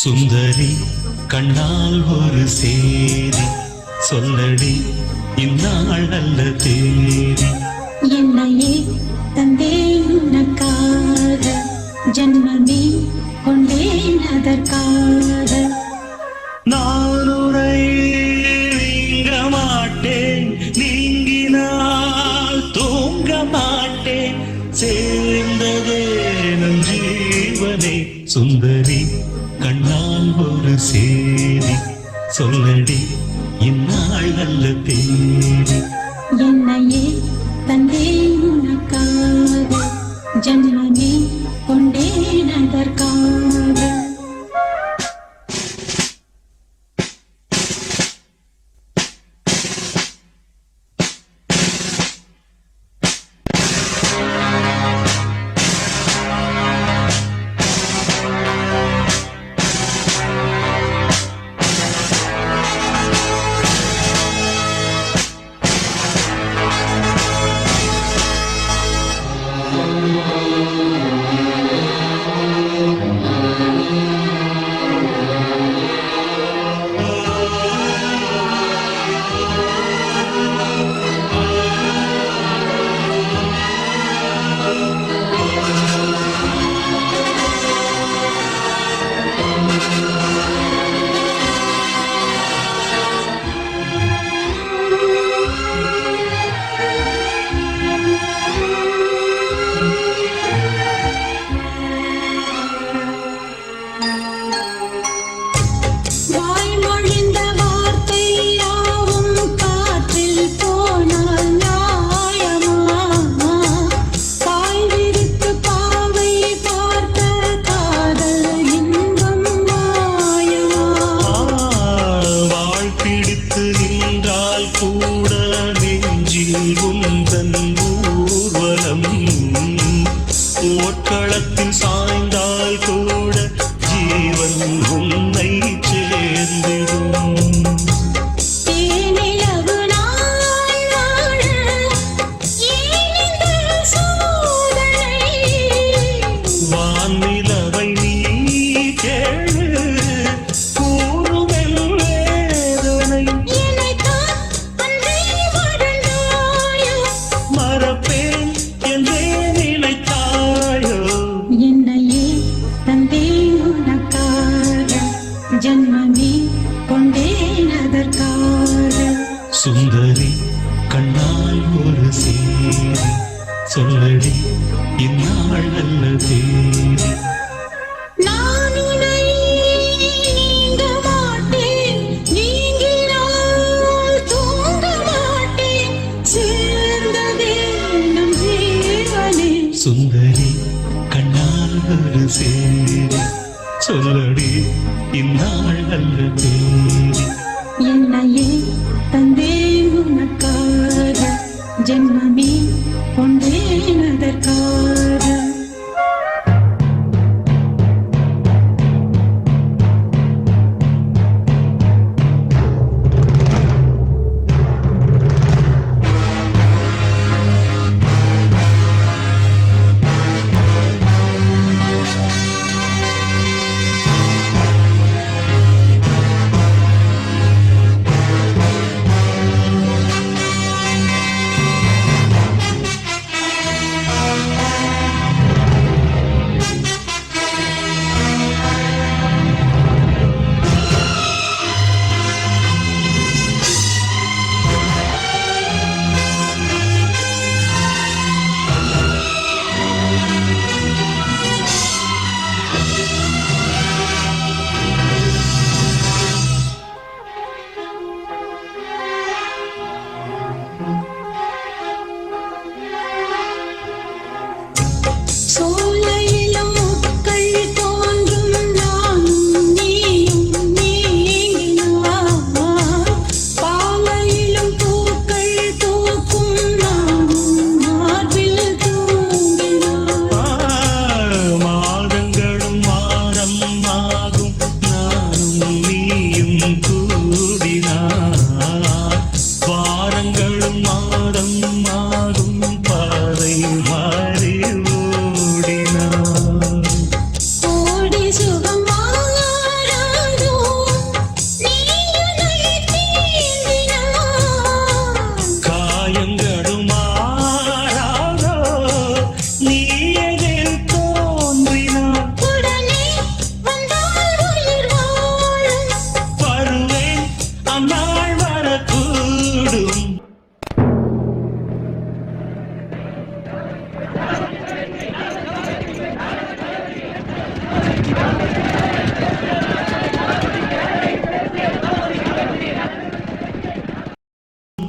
சுந்தரி கண்ணால் ஒரு சேரி சொல்லடி இந்நாள் அல்ல தேதி. என்னையே தந்தேன் உனக்காக, ஜன்மமே கொண்டேன் அதற்காக. நான் உரை நீங்க மாட்டேன், நீங்கினால் தூங்க மாட்டேன், சேர்ந்ததே நம் ஜீவனே. சுந்தரி கண்ணால் ஒரு சேதி சொல்லடி இந்நாள் நல்ல தேதி. என்னையே தந்தேன் உனக்காக, ஜன்மமே கொண்டேன் அதற்காக. போர்க்களத்தில் சாய்ந்தால் கூட ஜீவன் உன்னை சேர்ந்திடும். வான்நிலவை நீ கேளு கூறுமென் வேதனை, மறப்பேன் என்றே நினைத்தாயோ. என்னையே தந்தேன் உனக்காக, ஜன்மமே கொண்டேன் அதற்காக. சுந்தரி கண்ணால் ஒரு சேரி சொல்லடி இந்நாள் நல்ல தேதி. நான் உன்னை நீங்க மாட்டேன், நீங்கினால் தூங்க மாட்டேன், சேர்ந்ததே நம் ஜீவனே. சுந்தரி கண்ணால் ஒரு சேரி சொல்லடி இந்நாள் நல்ல தேதி. என்னையே தந்தேன் உனக்காக, ஜன்மமே கொண்டேன் அதற்காக.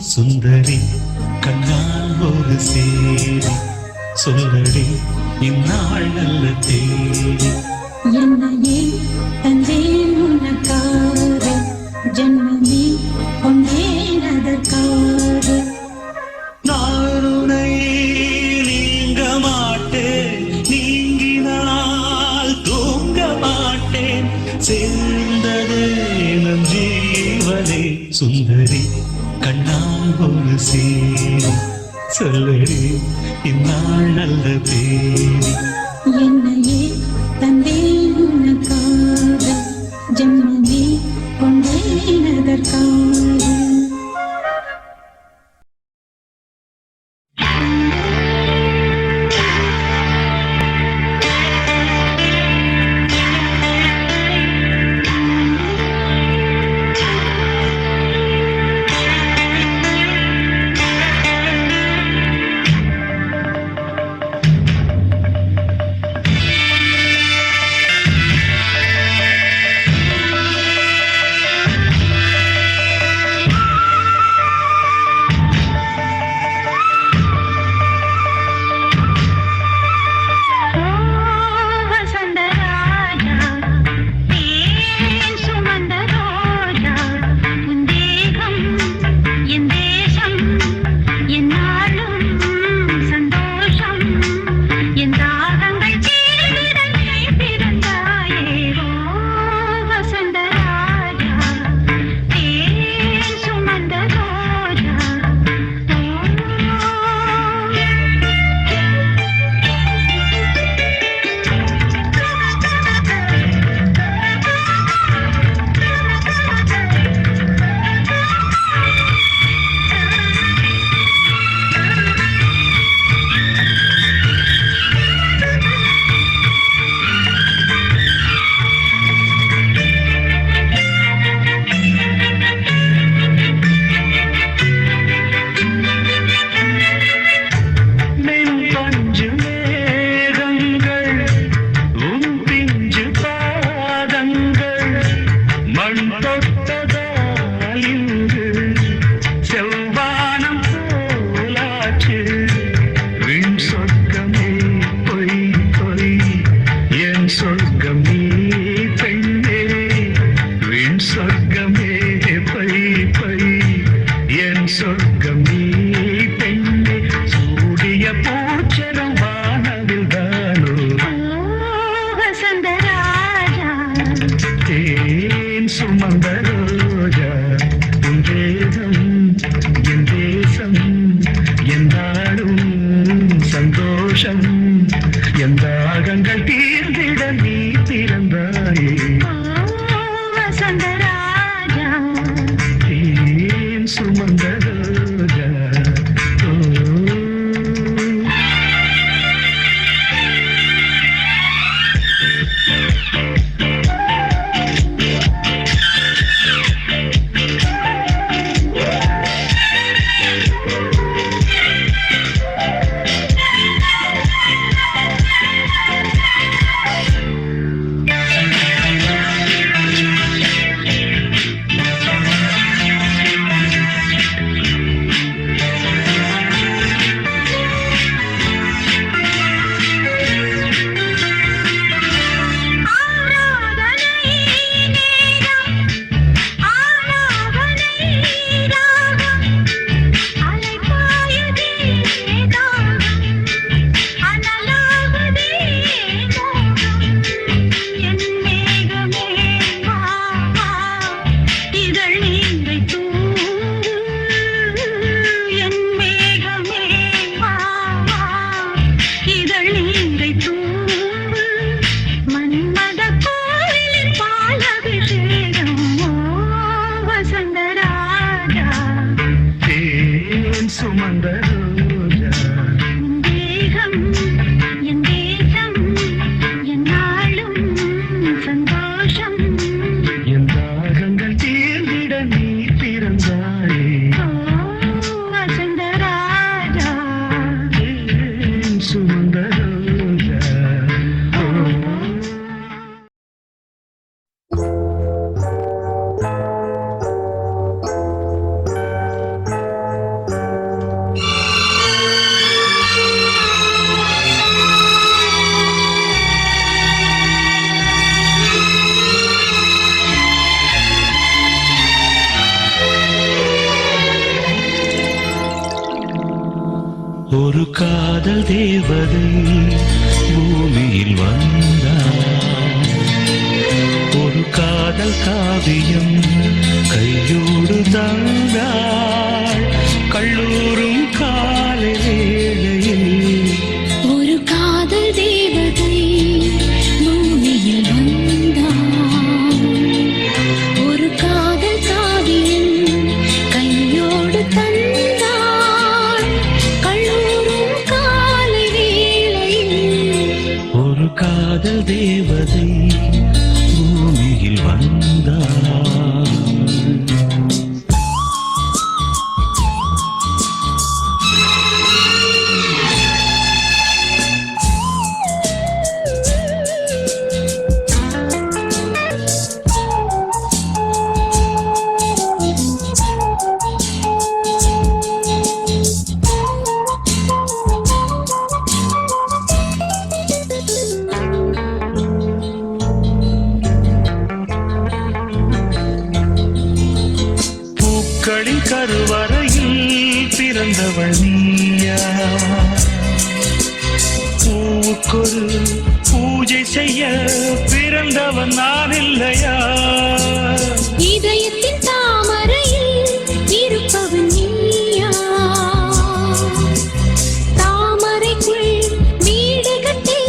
சுந்தரி கண்ணால் ஒரு சேரி சொல்லடி இந்நாள் நல்ல தேதி என்னையே தந்தேன் உனக்காக ஜென்மமே கொண்டேன் அதற்காக நானுனை நீங்க மாட்டேன் நீங்கினால் தூங்க மாட்டேன் சேர்ந்ததே நம் ஜீவனே சுந்தரி கண்ணால் ஒரு சேரி சொல்லடி இந்நாள் நல்ல தேதி என்னையே தந்தேன் உனக்காக ஜென்மமே கொண்டேன் அதற்காக ஒரு காதல் தேவதை பூமியில் வந்தாள். ஒரு காதல் காவியம் கையோடு தந்தாள். கல்லூரும் காலை வேளையில் ஒரு காதல் தேவதை பூமியில் வந்தாள். ஒரு காதல் காவியம் கையோடு தந்தாள். கல்லூரும் காலை வேளையில் ஒரு காதல் தேவதை பூமியில் வந்தாள். பூக்களின் கருவறையில் பிறந்தவள் நீயா? பூவுக்கொரு பூஜை செய்ய பிறந்தவன் நான் இல்லையா? இதயத்தின் தாமரையில் இருப்பவன் நீயா? தாமரைக்குள் வீடு கட்டி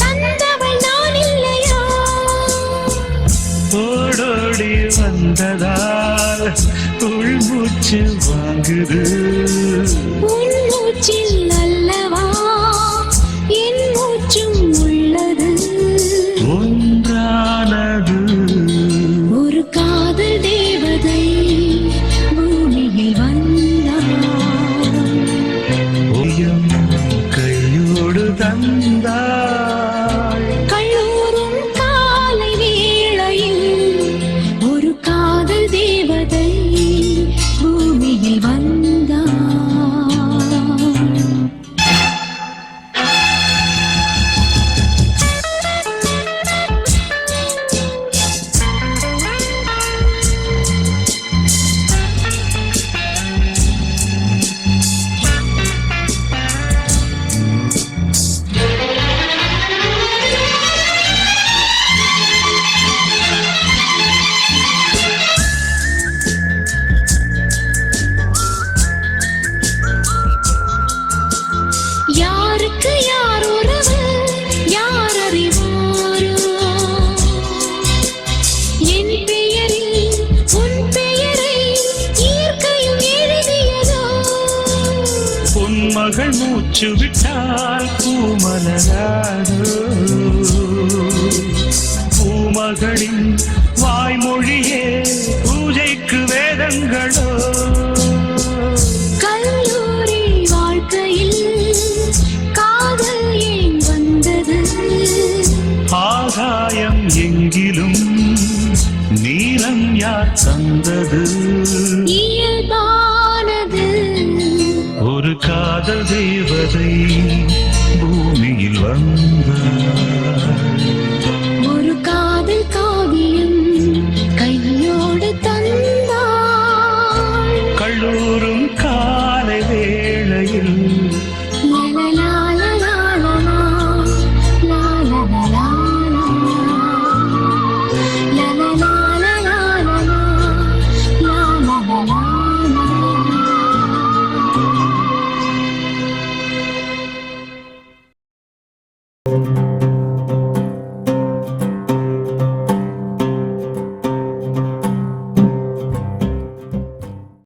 தந்தவள் நான் இல்லையா? ஓடோடி வந்ததால் உள்மூச்சு வாங்குது. உன் மூச்சில் அல்லவா என் மூச்சும் உள்ளது. ஒன்றானது ஒரு காதல் தேவதை பூமியில் வந்தாள். ஓயம் கையோடு தந்தாள். கல்லூரும் காலை வேளையில் ஒரு காதல் தேவதை பூமியில் வந்தாள். யாருக்கு யார் உறவு யார் அறிவாரோ? என் பெயரில் உன் பெயரை இயற்கையும் எழுதியதோ? உன் மகள் மூச்சு விட்டால் பூமலராதோ? பூமகளின் வாய்மொழியே பூஜைக்கு வேதங்களோ? கல்லூரி வாழ்க்கையில் காதல் ஏன் வந்தது? ஆகாயம் எங்கிலும் நீலம் யார் தந்தது? இயல்பானது ஒரு காதல் தேவதை பூமியில் வந்தாள்.